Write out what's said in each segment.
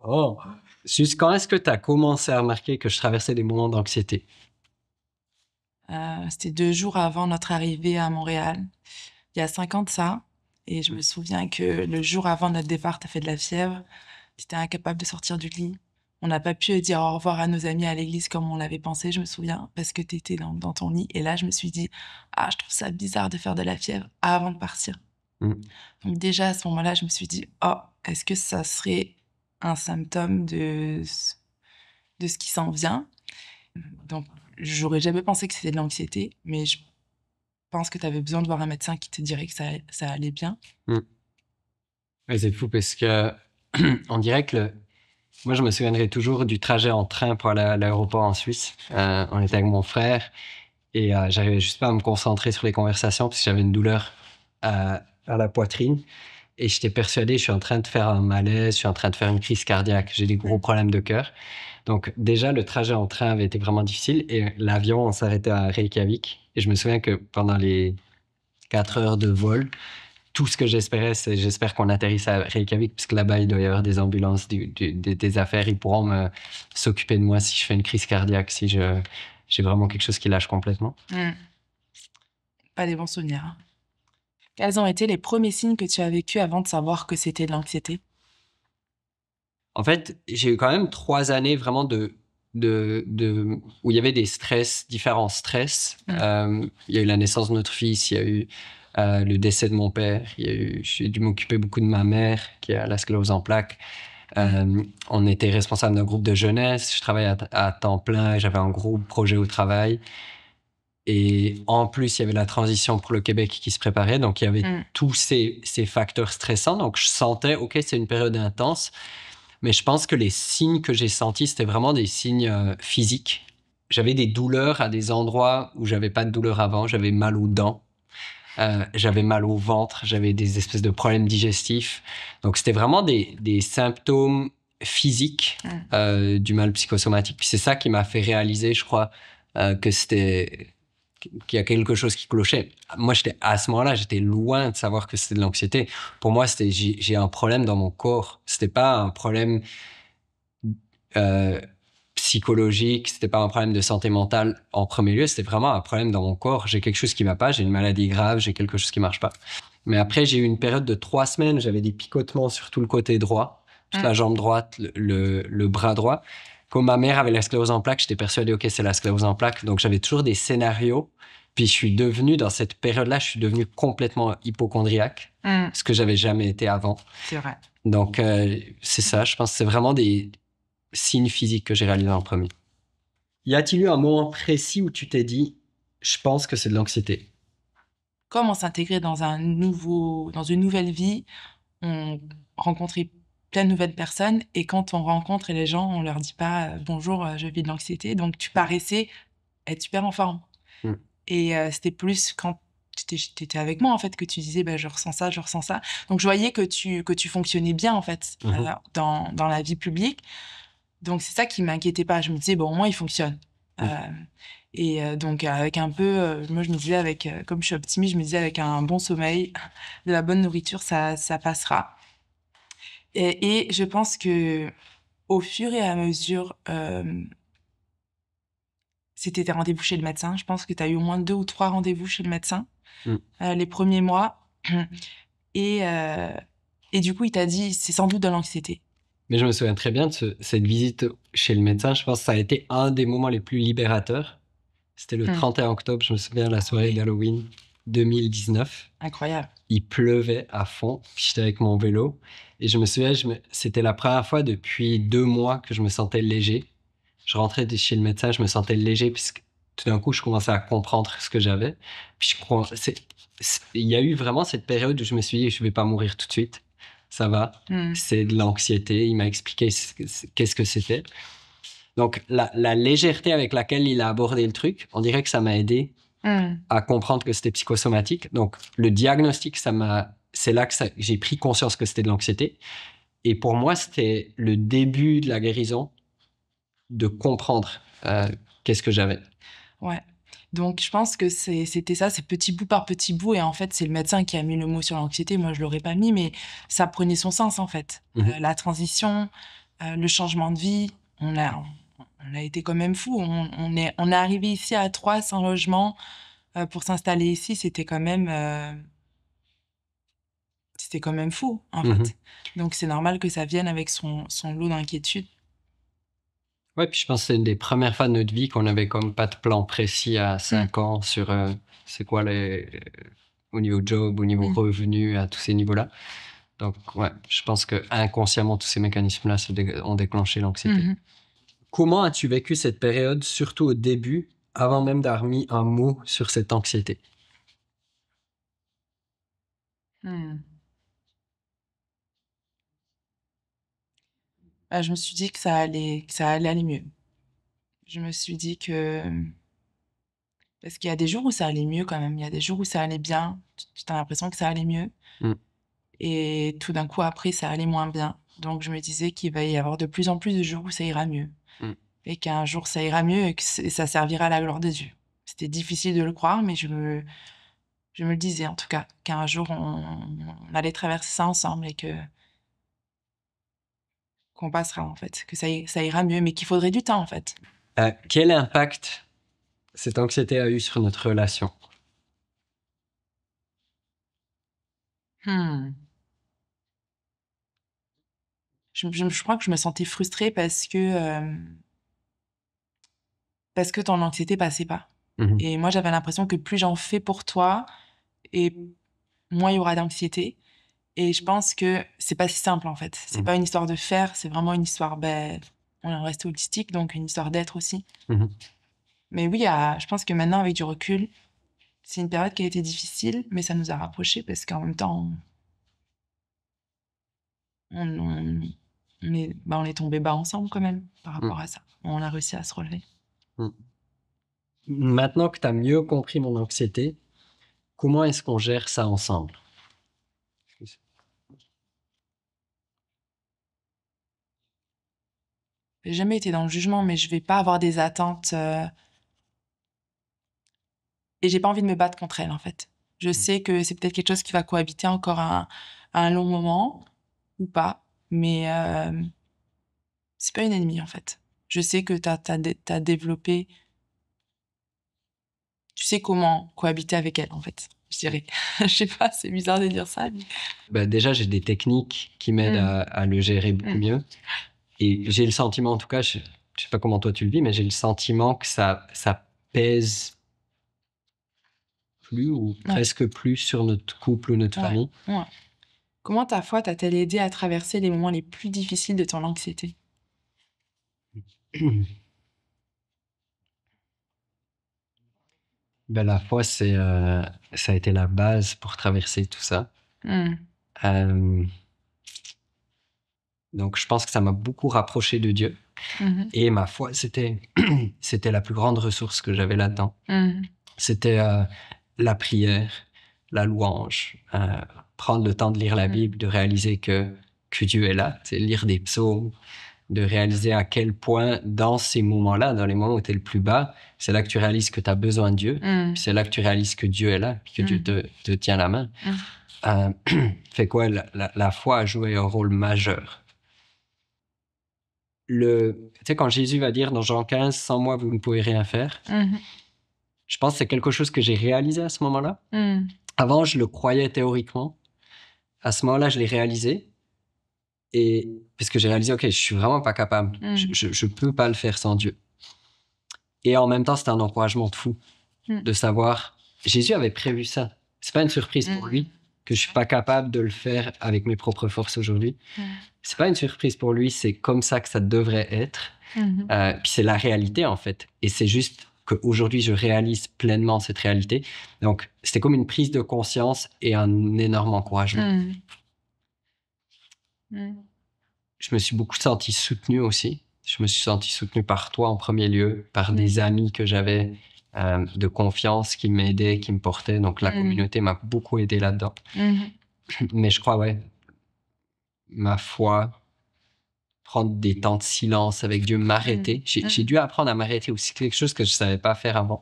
Oh! Juste quand est-ce que tu as commencé à remarquer que je traversais des moments d'anxiété? C'était 2 jours avant notre arrivée à Montréal, il y a 5 ans de ça et je Mmh. me souviens que le jour avant notre départ, tu fait de la fièvre, tu incapable de sortir du lit. On n'a pas pu dire au revoir à nos amis à l'église comme on l'avait pensé, je me souviens, parce que tu étais dans ton lit et là, je me suis dit: «Ah, je trouve ça bizarre de faire de la fièvre avant de partir». Mmh. Donc déjà, à ce moment-là, je me suis dit: «Oh, est-ce que ça serait un symptôme de ce qui s'en vient?» Donc j'aurais jamais pensé que c'était de l'anxiété, mais je pense que tu avais besoin de voir un médecin qui te dirait que ça allait bien. Mmh. Ouais, c'est fou parce que on dirait que moi, je me souviendrai toujours du trajet en train pour aller à l'aéroport en Suisse. On était avec mon frère et j'arrivais juste pas à me concentrer sur les conversations parce que j'avais une douleur à la poitrine et j'étais persuadé, je suis en train de faire un malaise, je suis en train de faire une crise cardiaque, j'ai des gros Mmh. problèmes de cœur. Donc déjà, le trajet en train avait été vraiment difficile et l'avion, on s'arrêtait à Reykjavik. Et je me souviens que pendant les 4 heures de vol, tout ce que j'espérais, c'est j'espère qu'on atterrisse à Reykjavik, puisque là-bas, il doit y avoir des ambulances, des affaires. Ils pourront s'occuper de moi si je fais une crise cardiaque, si j'ai vraiment quelque chose qui lâche complètement. Mmh. Pas des bons souvenirs, hein. Quels ont été les premiers signes que tu as vécus avant de savoir que c'était de l'anxiété? En fait, j'ai eu quand même 3 années vraiment où il y avait des stress, différents stress. Mmh. Il y a eu la naissance de notre fils, il y a eu le décès de mon père, j'ai dû m'occuper beaucoup de ma mère qui a la sclérose en plaques. Mmh. On était responsable d'un groupe de jeunesse, je travaillais à temps plein et j'avais un gros projet au travail. Et en plus, il y avait la transition pour le Québec qui se préparait, donc il y avait Mmh. tous ces facteurs stressants. Donc je sentais, OK, c'est une période intense. Mais je pense que les signes que j'ai sentis, c'était vraiment des signes physiques. J'avais des douleurs à des endroits où j'avais pas de douleur avant. J'avais mal aux dents, j'avais mal au ventre, j'avais des espèces de problèmes digestifs. Donc c'était vraiment des symptômes physiques Mmh. du mal psychosomatique. Puis c'est ça qui m'a fait réaliser, je crois, que c'était qu'il y a quelque chose qui clochait. Moi, à ce moment-là, j'étais loin de savoir que c'était de l'anxiété. Pour moi, j'ai un problème dans mon corps. C'était pas un problème euh, psychologique, c'était pas un problème de santé mentale en premier lieu, c'était vraiment un problème dans mon corps. J'ai quelque chose qui va pas, j'ai une maladie grave, j'ai quelque chose qui marche pas. Mais après, j'ai eu une période de 3 semaines, j'avais des picotements sur tout le côté droit, toute Mmh. la jambe droite, le bras droit. Comme ma mère avait la sclérose en plaques, j'étais persuadé, OK, c'est la sclérose en plaques. Donc, j'avais toujours des scénarios. Puis, dans cette période-là, je suis devenu complètement hypochondriaque, Mmh. ce que j'avais jamais été avant. C'est vrai. Donc, c'est ça, je pense que c'est vraiment des signes physiques que j'ai réalisés en premier. Y a-t-il eu un moment précis où tu t'es dit, je pense que c'est de l'anxiété? Comme on s'intégrait dans une nouvelle vie, on rencontrait plein de nouvelles personnes et quand on rencontre les gens, on leur dit pas: «Bonjour, je vis de l'anxiété», donc tu paraissais être super en forme Mm. et c'était plus quand tu étais avec moi, en fait, que tu disais: «Bah, je ressens ça, je ressens ça». Donc je voyais que tu fonctionnais bien, en fait, Mhm. dans la vie publique. Donc c'est ça qui m'inquiétait pas. Je me disais: «Bon, au moins il fonctionne». Mm. Donc avec un peu, moi je me disais comme je suis optimiste, je me disais: «Avec un bon sommeil, de la bonne nourriture, ça passera». Et je pense que au fur et à mesure, c'était tes rendez-vous chez le médecin. Je pense que tu as eu au moins 2 ou 3 rendez-vous chez le médecin, Mm. les premiers mois et heu et du coup, il t'a dit: «C'est sans doute de l'anxiété». Mais je me souviens très bien de cette visite chez le médecin. Je pense que ça a été un des moments les plus libérateurs. C'était le Mmh. 31 octobre, je me souviens, la Ah soirée oui, d'Halloween 2019. incroyable. Il pleuvait à fond. J'étais avec mon vélo. Et je me souviens, c'était la première fois depuis 2 mois que je me sentais léger. Je rentrais de chez le médecin, je me sentais léger puisque tout d'un coup, je commençais à comprendre ce que j'avais. Puis il y a eu vraiment cette période où je me suis dit, je vais pas mourir tout de suite. Ça va. Mmh. C'est de l'anxiété. Il m'a expliqué qu'est-ce que c'était. Donc, la légèreté avec laquelle il a abordé le truc, on dirait que ça m'a aidé Mmh. à comprendre que c'était psychosomatique. Donc, le diagnostic, c'est là que j'ai pris conscience que c'était de l'anxiété. Et pour moi, c'était le début de la guérison, de comprendre qu'est-ce que j'avais. Ouais. Donc je pense que c'était ça, c'est petit bout par petit bout et en fait, c'est le médecin qui a mis le mot sur l'anxiété. Moi, je l'aurais pas mis, mais ça prenait son sens, en fait. Mhm. La transition, le changement de vie, on a été quand même fou. On est arrivé ici à 3 sans logement pour s'installer ici. C'était quand même fou, en fait. Donc, c'est normal que ça vienne avec son lot d'inquiétudes. Ouais, puis je pense que c'est une des premières fois de notre vie qu'on avait comme pas de plan précis à 5 ans sur c'est quoi au niveau job, au niveau revenu, à tous ces niveaux-là. Donc, ouais, je pense que inconsciemment, tous ces mécanismes-là ont déclenché l'anxiété. Comment as-tu vécu cette période, surtout au début, avant même d'avoir mis un mot sur cette anxiété? Bah, je me suis dit que ça allait aller mieux. Je me suis dit que... Parce qu'il y a des jours où ça allait mieux quand même. Il y a des jours où ça allait bien. Tu as l'impression que ça allait mieux. Et tout d'un coup, après, ça allait moins bien. Donc, je me disais qu'il va y avoir de plus en plus de jours où ça ira mieux. Et qu'un jour, ça ira mieux et que ça servira à la gloire des dieux. C'était difficile de le croire, mais je me le disais en tout cas, qu'un jour, on allait traverser ça ensemble et qu'on passera en fait, que ça ira mieux, mais qu'il faudrait du temps en fait. Quel impact cette anxiété a eu sur notre relation? Je crois que je me sentais frustrée parce que ton anxiété passait pas. Et moi, j'avais l'impression que plus j'en fais pour toi, et moins il y aura d'anxiété. Et je pense que c'est pas si simple en fait. C'est pas une histoire de faire, c'est vraiment une histoire, on reste holistique, donc une histoire d'être aussi. Mais oui, je pense que maintenant, avec du recul, c'est une période qui a été difficile, mais ça nous a rapprochés parce qu'en même temps, on est tombés bas ensemble quand même par rapport à ça. On a réussi à se relever. Maintenant que tu as mieux compris mon anxiété, comment est-ce qu'on gère ça ensemble? J'ai jamais été dans le jugement, mais je vais pas avoir des attentes et j'ai pas envie de me battre contre elle en fait. Je sais que c'est peut-être quelque chose qui va cohabiter encore à un long moment ou pas, mais c'est pas une ennemie en fait. Je sais que t'as développé, tu sais comment cohabiter avec elle en fait, je dirais. Je sais pas, c'est bizarre de dire ça. Mais... déjà, j'ai des techniques qui m'aident à le gérer beaucoup mieux. Et j'ai le sentiment, en tout cas, je sais pas comment toi tu le vis, mais j'ai le sentiment que ça pèse plus ou presque plus sur notre couple ou notre famille. Comment ta foi t'a-t-elle aidé à traverser les moments les plus difficiles de ton anxiété? La foi, ça a été la base pour traverser tout ça. Donc, je pense que ça m'a beaucoup rapproché de Dieu. Et ma foi, c'était la plus grande ressource que j'avais là-dedans. C'était la prière, la louange, prendre le temps de lire la Bible, de réaliser que Dieu est là, lire des psaumes, de réaliser à quel point dans ces moments-là, dans les moments où tu es le plus bas, c'est là que tu réalises que tu as besoin de Dieu, puis c'est là que tu réalises que Dieu est là, puis que Dieu te tient la main. Fait quoi, la foi a joué un rôle majeur. Tu sais, quand Jésus va dire dans Jean 15, « Sans moi, vous ne pouvez rien faire », je pense que c'est quelque chose que j'ai réalisé à ce moment-là. Avant, je le croyais théoriquement. À ce moment-là, je l'ai réalisé. Et parce que j'ai réalisé, OK, je suis vraiment pas capable. Je peux pas le faire sans Dieu. Et en même temps, c'était un encouragement de fou de savoir, Jésus avait prévu ça. C'est pas une surprise pour lui que je suis pas capable de le faire avec mes propres forces aujourd'hui. C'est pas une surprise pour lui, c'est comme ça que ça devrait être. Puis c'est la réalité, en fait. Et c'est juste qu'aujourd'hui, je réalise pleinement cette réalité. Donc, c'était comme une prise de conscience et un énorme encouragement. Je me suis beaucoup senti soutenu aussi. Je me suis senti soutenu par toi en premier lieu, par des amis que j'avais de confiance qui m'aidaient, qui me portaient. Donc, la communauté m'a beaucoup aidé là-dedans. Mais je crois, ma foi, prendre des temps de silence avec Dieu, m'arrêter. J'ai dû apprendre à m'arrêter aussi, quelque chose que je savais pas faire avant.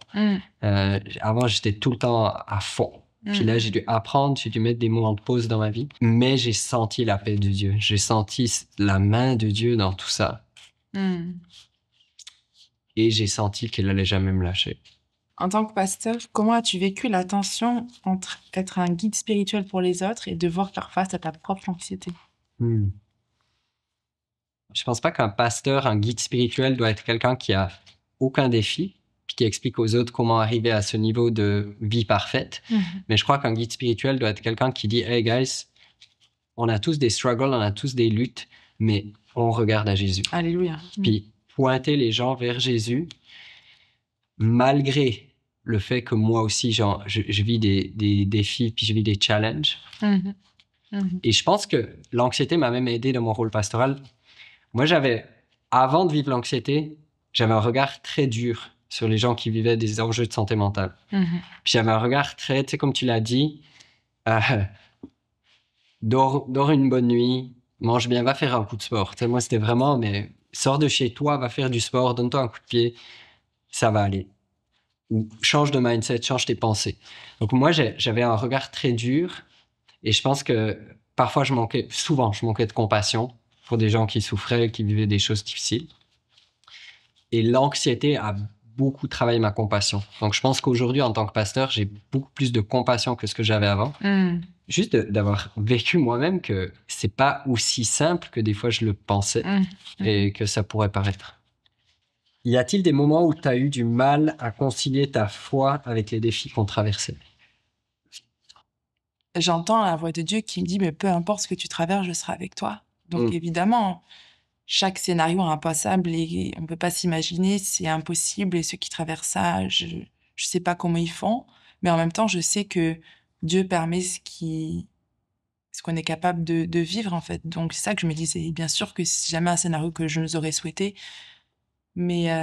Avant, j'étais tout le temps à fond. Puis là, j'ai dû apprendre, j'ai dû mettre des moments de pause dans ma vie. Mais j'ai senti la paix de Dieu. J'ai senti la main de Dieu dans tout ça. Et j'ai senti qu'il allait jamais me lâcher. En tant que pasteur, comment as-tu vécu la tension entre être un guide spirituel pour les autres et devoir faire face à ta propre anxiété? Je pense pas qu'un pasteur, un guide spirituel doit être quelqu'un qui a aucun défi, puis qui explique aux autres comment arriver à ce niveau de vie parfaite. Mais je crois qu'un guide spirituel doit être quelqu'un qui dit « Hey guys, on a tous des struggles, on a tous des luttes, mais on regarde à Jésus. » Alléluia. Puis pointer les gens vers Jésus, malgré le fait que moi aussi, je vis des défis, puis je vis des challenges. Et je pense que l'anxiété m'a même aidé dans mon rôle pastoral. Moi, avant de vivre l'anxiété, j'avais un regard très dur sur les gens qui vivaient des enjeux de santé mentale. Puis j'avais un regard très, tu sais, comme tu l'as dit, dors une bonne nuit, mange bien, va faire un coup de sport. Tu sais, moi, c'était vraiment, mais sors de chez toi, va faire du sport, donne-toi un coup de pied, ça va aller. Ou change de mindset, change tes pensées. Donc moi, j'avais un regard très dur et je pense que parfois, souvent, je manquais de compassion pour des gens qui souffraient, qui vivaient des choses difficiles. Et l'anxiété a beaucoup travaillé ma compassion. Donc je pense qu'aujourd'hui, en tant que pasteur, j'ai beaucoup plus de compassion que ce que j'avais avant. Juste d'avoir vécu moi-même que c'est pas aussi simple que des fois je le pensais et que ça pourrait paraître. Y a-t-il des moments où tu as eu du mal à concilier ta foi avec les défis qu'on traversait? J'entends la voix de Dieu qui me dit, mais peu importe ce que tu traverses, je serai avec toi. Donc évidemment, chaque scénario est impassable et on ne peut pas s'imaginer, c'est impossible. Et ceux qui traversent ça, je ne sais pas comment ils font. Mais en même temps, je sais que Dieu permet ce qu'on est capable de vivre, en fait. Donc c'est ça que je me disais. Bien sûr que c'est jamais un scénario que je nous aurais souhaité. Mais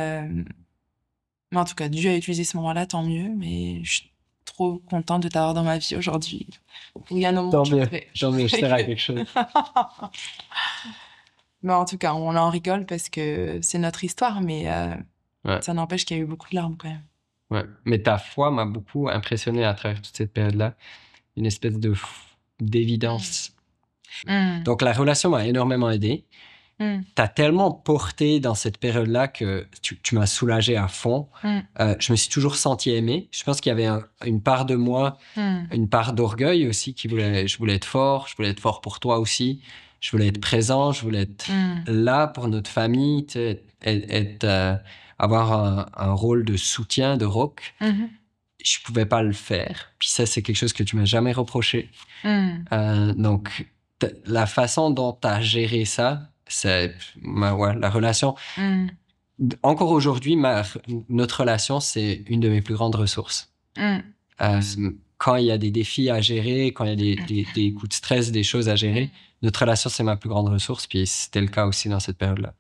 en tout cas, Dieu a utilisé ce moment-là, tant mieux. Mais je suis trop contente de t'avoir dans ma vie aujourd'hui. Il y a un moment Tant mieux, je sers à quelque chose. Mais en tout cas, on en rigole parce que c'est notre histoire, mais ça n'empêche qu'il y a eu beaucoup de larmes quand même. Ouais. Mais ta foi m'a beaucoup impressionné à travers toute cette période-là. Une espèce d'évidence. Donc la relation m'a énormément aidé. T'as tellement porté dans cette période-là que tu m'as soulagé à fond. Je me suis toujours senti aimé. Je pense qu'il y avait une part de moi, une part d'orgueil aussi, je voulais être fort pour toi aussi. Je voulais être présent, je voulais être là pour notre famille, avoir un rôle de soutien, de rock. Je pouvais pas le faire. Puis ça, c'est quelque chose que tu m'as jamais reproché. Donc, la façon dont tu as géré ça, c'est la relation. Encore aujourd'hui, notre relation, c'est une de mes plus grandes ressources. Quand il y a des défis à gérer, quand il y a des coups de stress, des choses à gérer, notre relation, c'est ma plus grande ressource. Puis c'était le cas aussi dans cette période-là.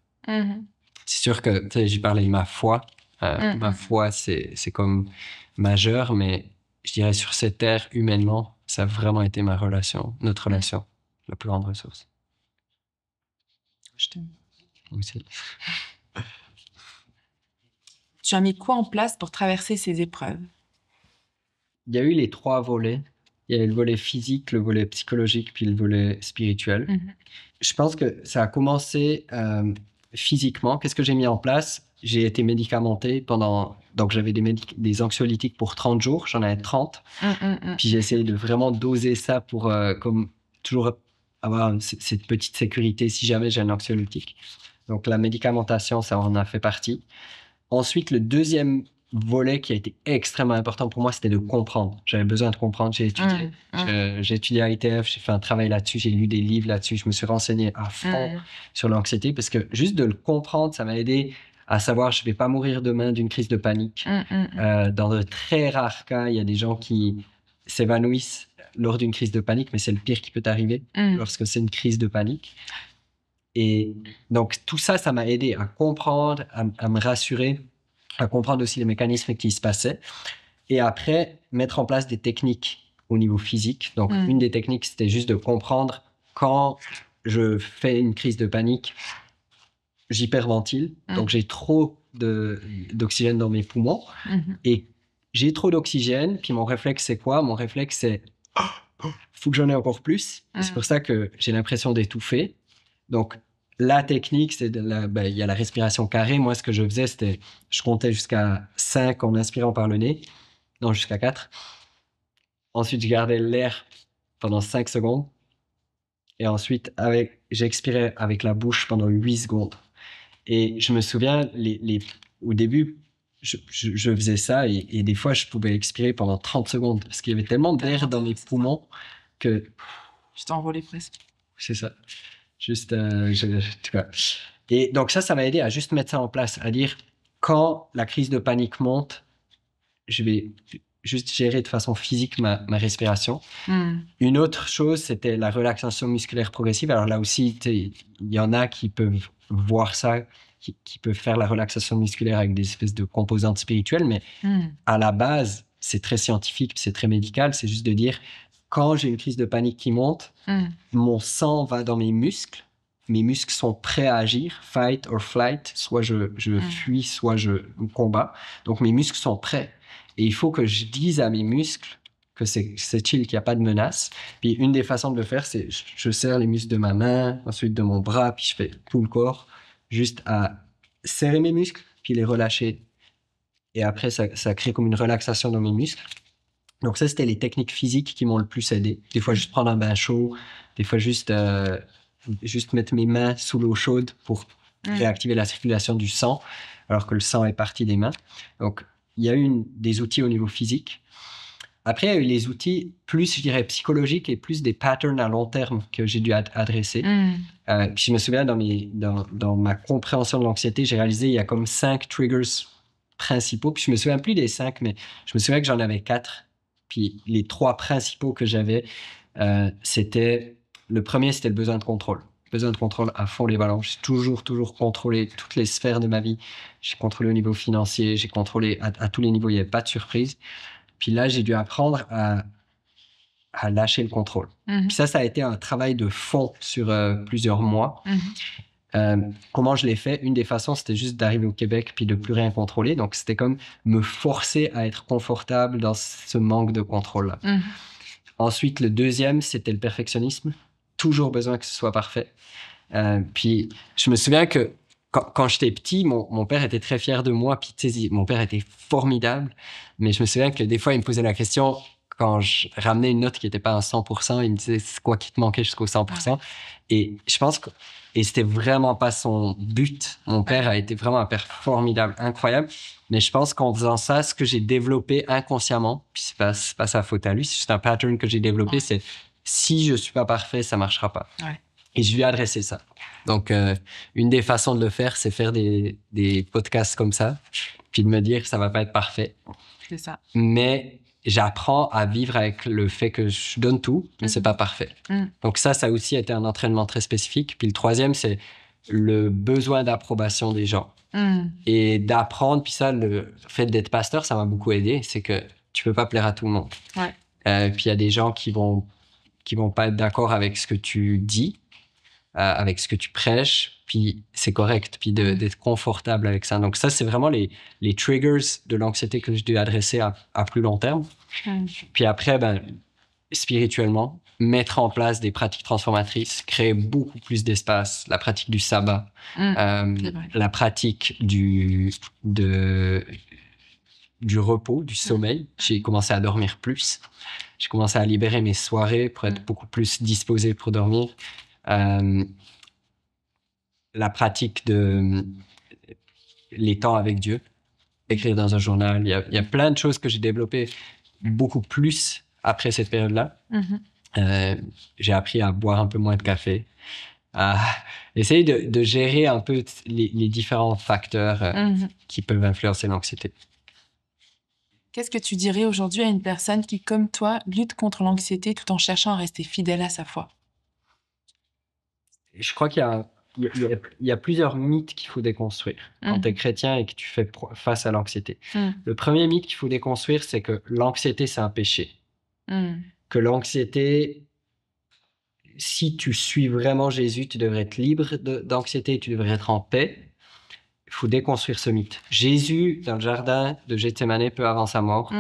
C'est sûr que, tu sais, j'ai parlé de ma foi. Ma foi, c'est comme majeur, mais je dirais sur cette terre, humainement, ça a vraiment été notre relation, la plus grande ressource. Je t'aime. Aussi. Tu as mis quoi en place pour traverser ces épreuves? Il y a eu les 3 volets. Il y a eu le volet physique, le volet psychologique, puis le volet spirituel. Je pense que ça a commencé physiquement. Qu'est-ce que j'ai mis en place? J'ai été médicamenté donc j'avais des anxiolytiques pour 30 jours. J'en avais 30. Puis j'ai essayé de vraiment doser ça pour comme toujours avoir cette petite sécurité si jamais j'ai un anxiolytique. Donc la médicamentation, ça en a fait partie. Ensuite, le deuxième volet qui a été extrêmement important pour moi, c'était de comprendre. J'avais besoin de comprendre. J'ai étudié à ITF, j'ai fait un travail là-dessus, j'ai lu des livres là-dessus, je me suis renseigné à fond sur l'anxiété parce que juste de le comprendre, ça m'a aidé à savoir je vais pas mourir demain d'une crise de panique. Dans de très rares cas, il y a des gens qui s'évanouissent lors d'une crise de panique, mais c'est le pire qui peut arriver lorsque c'est une crise de panique. Et donc tout ça, ça m'a aidé à comprendre, à me rassurer, à comprendre aussi les mécanismes qui se passaient. Et après, mettre en place des techniques au niveau physique. Donc une des techniques, c'était juste de comprendre quand je fais une crise de panique, j'hyperventile. Donc j'ai trop d'oxygène dans mes poumons. Et j'ai trop d'oxygène, puis mon réflexe, c'est quoi? Mon réflexe, c'est faut que j'en ai encore plus. C'est pour ça que j'ai l'impression d'étouffer. Donc, la technique, c'est il y a la respiration carrée. Moi, ce que je faisais, c'était je comptais jusqu'à 5 en inspirant par le nez. Non, jusqu'à 4. Ensuite, je gardais l'air pendant 5 secondes. Et ensuite, j'expirais avec la bouche pendant 8 secondes. Et je me souviens, au début, je faisais ça et des fois, je pouvais expirer pendant 30 secondes parce qu'il y avait tellement d'air dans mes poumons que... Je t'ai envolé presque. C'est ça. Juste, tu vois. Et donc ça m'a aidé à juste mettre ça en place, à dire, quand la crise de panique monte, je vais juste gérer de façon physique ma respiration. Une autre chose, c'était la relaxation musculaire progressive. Alors là aussi, il y en a qui peuvent voir ça, qui peuvent faire la relaxation musculaire avec des espèces de composantes spirituelles, mais à la base, c'est très scientifique, c'est très médical. C'est juste de dire, quand j'ai une crise de panique qui monte, mon sang va dans mes muscles sont prêts à agir, fight or flight, soit je fuis, soit je combats. Donc mes muscles sont prêts. Et il faut que je dise à mes muscles que c'est chill, qu'il n'y a pas de menace. Puis une des façons de le faire, c'est je serre les muscles de ma main, ensuite de mon bras, puis je fais tout le corps, juste à serrer mes muscles, puis les relâcher. Et après, ça crée comme une relaxation dans mes muscles. Donc ça, c'était les techniques physiques qui m'ont le plus aidé. Des fois, juste prendre un bain chaud, des fois, juste mettre mes mains sous l'eau chaude pour réactiver la circulation du sang, alors que le sang est parti des mains. Donc, il y a eu des outils au niveau physique. Après, il y a eu les outils plus, je dirais, psychologiques et plus des patterns à long terme que j'ai dû adresser. Puis je me souviens, dans ma compréhension de l'anxiété, j'ai réalisé il y a comme 5 triggers principaux. Puis je me souviens plus des 5, mais je me souviens que j'en avais 4. Puis les 3 principaux que j'avais, c'était... Le premier, c'était le besoin de contrôle. Besoin de contrôle à fond les ballons. J'ai toujours contrôlé toutes les sphères de ma vie. J'ai contrôlé au niveau financier, j'ai contrôlé à tous les niveaux, il n'y avait pas de surprise. Puis là, j'ai dû apprendre à lâcher le contrôle. Puis ça a été un travail de fond sur plusieurs mois. Comment je l'ai fait? Une des façons, c'était juste d'arriver au Québec puis de plus rien contrôler. Donc, c'était comme me forcer à être confortable dans ce manque de contrôle-là. Ensuite, le deuxième, c'était le perfectionnisme. Toujours besoin que ce soit parfait. Puis, je me souviens que quand j'étais petit, mon père était très fier de moi. Puis, tu sais, mon père était formidable. Mais je me souviens que des fois, il me posait la question, quand je ramenais une note qui n'était pas à 100%, il me disait, c'est quoi qui te manquait jusqu'au 100%? Et je pense que c'était vraiment pas son but. Mon père a été vraiment un père formidable, incroyable. Mais je pense qu'en faisant ça, ce que j'ai développé inconsciemment, puis c'est pas sa faute à lui, c'est juste un pattern que j'ai développé, c'est si je suis pas parfait, ça marchera pas. Et je lui ai adressé ça. Donc, une des façons de le faire, c'est faire des podcasts comme ça, puis de me dire que ça va pas être parfait. C'est ça. Mais j'apprends à vivre avec le fait que je donne tout, mais c'est pas parfait. Donc ça a aussi été un entraînement très spécifique. Puis le troisième, c'est le besoin d'approbation des gens. Et d'apprendre, puis ça, le fait d'être pasteur, ça m'a beaucoup aidé, c'est que tu peux pas plaire à tout le monde. Puis il y a des gens qui vont pas être d'accord avec ce que tu dis, avec ce que tu prêches, puis c'est correct, puis d'être confortable avec ça. Donc ça, c'est vraiment les triggers de l'anxiété que je dois adresser à plus long terme. Puis après, spirituellement, mettre en place des pratiques transformatrices, créer beaucoup plus d'espace, la pratique du sabbat, la pratique du repos, du sommeil. J'ai commencé à dormir plus. J'ai commencé à libérer mes soirées pour être beaucoup plus disposé pour dormir. La pratique de les temps avec Dieu, écrire dans un journal. Il y a plein de choses que j'ai développées beaucoup plus après cette période-là. J'ai appris à boire un peu moins de café, à essayer de gérer un peu les différents facteurs qui peuvent influencer l'anxiété. Qu'est-ce que tu dirais aujourd'hui à une personne qui, comme toi, lutte contre l'anxiété tout en cherchant à rester fidèle à sa foi? Je crois qu'il y a plusieurs mythes qu'il faut déconstruire quand tu es chrétien et que tu fais face à l'anxiété. Le premier mythe qu'il faut déconstruire, c'est que l'anxiété, c'est un péché. Que l'anxiété, si tu suis vraiment Jésus, tu devrais être libre d'anxiété, tu devrais être en paix. Il faut déconstruire ce mythe. Jésus, dans le jardin de Gethsémani, peu avant sa mort,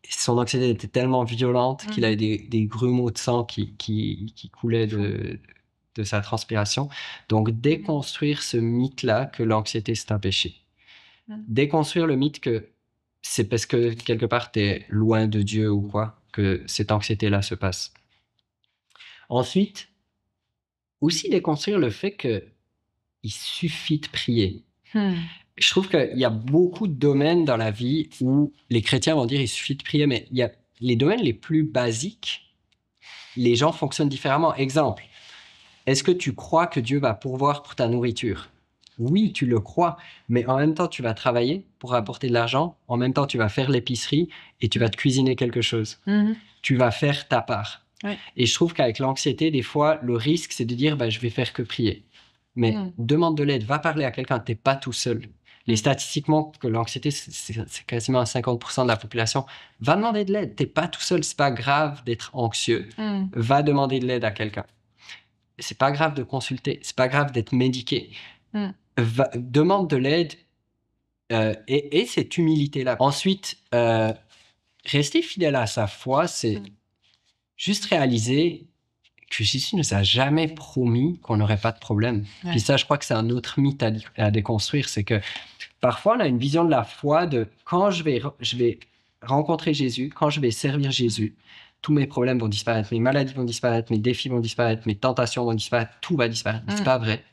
son anxiété était tellement violente qu'il avait des grumeaux de sang qui coulaient de sa transpiration. Donc, déconstruire ce mythe-là que l'anxiété, c'est un péché. Déconstruire le mythe que c'est parce que, quelque part, tu es loin de Dieu ou quoi, que cette anxiété-là se passe. Ensuite, aussi déconstruire le fait qu'il suffit de prier. Je trouve qu'il y a beaucoup de domaines dans la vie où les chrétiens vont dire il suffit de prier, mais il y a les domaines les plus basiques, les gens fonctionnent différemment. Exemple, est-ce que tu crois que Dieu va pourvoir pour ta nourriture? Oui, tu le crois, mais en même temps, tu vas travailler pour apporter de l'argent, en même temps, tu vas faire l'épicerie et tu vas te cuisiner quelque chose. Tu vas faire ta part. Ouais. Et je trouve qu'avec l'anxiété, des fois, le risque, c'est de dire je vais faire que prier. Mais demande de l'aide, va parler à quelqu'un, tu n'es pas tout seul. Les statistiques montrent que l'anxiété, c'est quasiment à 50% de la population. Va demander de l'aide, tu n'es pas tout seul, c'est pas grave d'être anxieux. Va demander de l'aide à quelqu'un. C'est pas grave de consulter, c'est pas grave d'être médiqué. Demande de l'aide et cette humilité-là. Ensuite, rester fidèle à sa foi, c'est juste réaliser que Jésus ne nous a jamais promis qu'on n'aurait pas de problème. Ouais. Puis ça, je crois que c'est un autre mythe à déconstruire, c'est que parfois, on a une vision de la foi de quand je vais rencontrer Jésus, quand je vais servir Jésus, tous mes problèmes vont disparaître, mes maladies vont disparaître, mes défis vont disparaître, mes tentations vont disparaître, tout va disparaître. C'est pas vrai.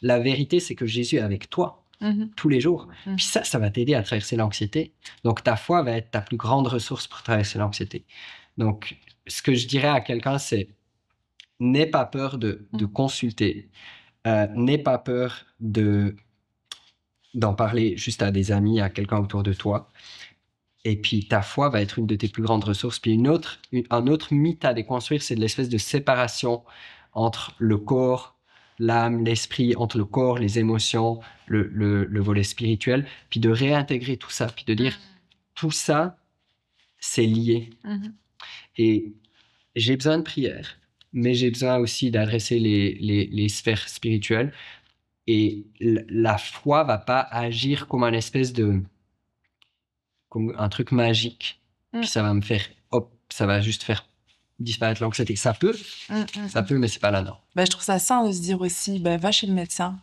La vérité, c'est que Jésus est avec toi tous les jours. Puis ça va t'aider à traverser l'anxiété. Donc, ta foi va être ta plus grande ressource pour traverser l'anxiété. Donc, ce que je dirais à quelqu'un, c'est n'aie pas peur de consulter. N'aie pas peur d'en parler juste à des amis, à quelqu'un autour de toi. Et puis, ta foi va être une de tes plus grandes ressources. Puis, un autre mythe à déconstruire, c'est de l'espèce de séparation entre le corps, l'âme, l'esprit, entre le corps, les émotions, le volet spirituel. Puis, de réintégrer tout ça. Puis, de dire, tout ça, c'est lié. Et j'ai besoin de prière, mais j'ai besoin aussi d'adresser les sphères spirituelles. Et la foi va pas agir comme comme un truc magique. Puis ça va me faire, ça va juste faire disparaître l'anxiété. Ça peut, mais c'est pas la norme. Je trouve ça sain de se dire aussi, va chez le médecin.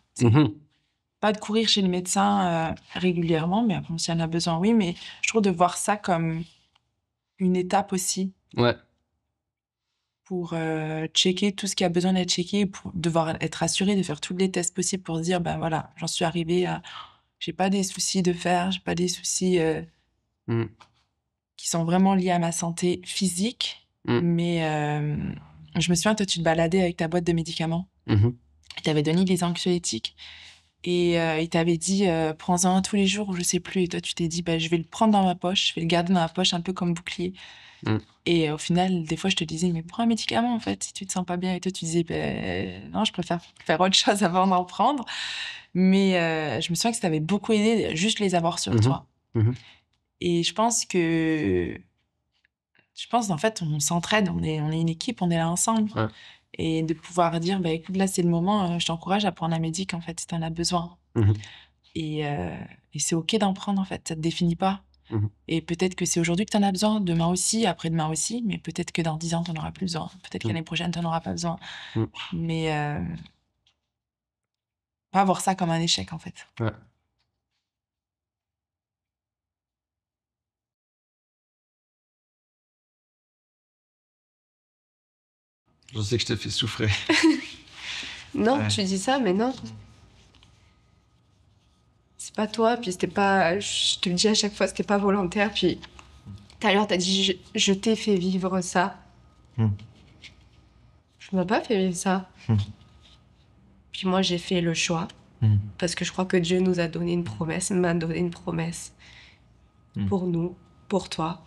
Pas de courir chez le médecin régulièrement, mais bon, s'il y en a besoin, oui. Mais je trouve de voir ça comme une étape aussi. Ouais. Pour checker tout ce qui a besoin d'être checké, pour devoir être assuré de faire tous les tests possibles pour se dire, voilà, j'en suis arrivée à... J'ai pas des soucis de fer, j'ai pas des soucis qui sont vraiment liés à ma santé physique. Mais je me souviens, toi, tu te baladais avec ta boîte de médicaments. Il t'avait donné des anxiolytiques. Et il t'avait dit, prends-en un tous les jours, ou je sais plus. Et toi, tu t'es dit, je vais le prendre dans ma poche, je vais le garder dans ma poche, un peu comme bouclier. Et au final, des fois, je te disais, mais prends un médicament, en fait, si tu te sens pas bien. Et toi, tu disais, non, je préfère faire autre chose avant d'en prendre. Mais je me souviens que ça t'avait beaucoup aidé, juste les avoir sur toi. Et je pense en fait, on s'entraide, on est une équipe, on est là ensemble. Ouais. Et de pouvoir dire, écoute, là, c'est le moment, je t'encourage à prendre un médic, en fait, si t'en as besoin. Et c'est OK d'en prendre, en fait, ça te définit pas. Et peut-être que c'est aujourd'hui que t'en as besoin, demain aussi, après-demain aussi, mais peut-être que dans 10 ans, t'en auras plus besoin. Peut-être que l'année prochaine, t'en auras pas besoin. Mais pas voir ça comme un échec, en fait. Ouais. Je sais que je te fais souffrir. Non, tu dis ça, mais non. C'est pas toi, puis c'était pas... Je te le dis à chaque fois, c'était pas volontaire, puis... Tout à l'heure, t'as dit, je t'ai fait vivre ça. Je m'ai pas fait vivre ça. Puis moi, j'ai fait le choix, parce que je crois que Dieu nous a donné une promesse, m'a donné une promesse. Pour nous, pour toi.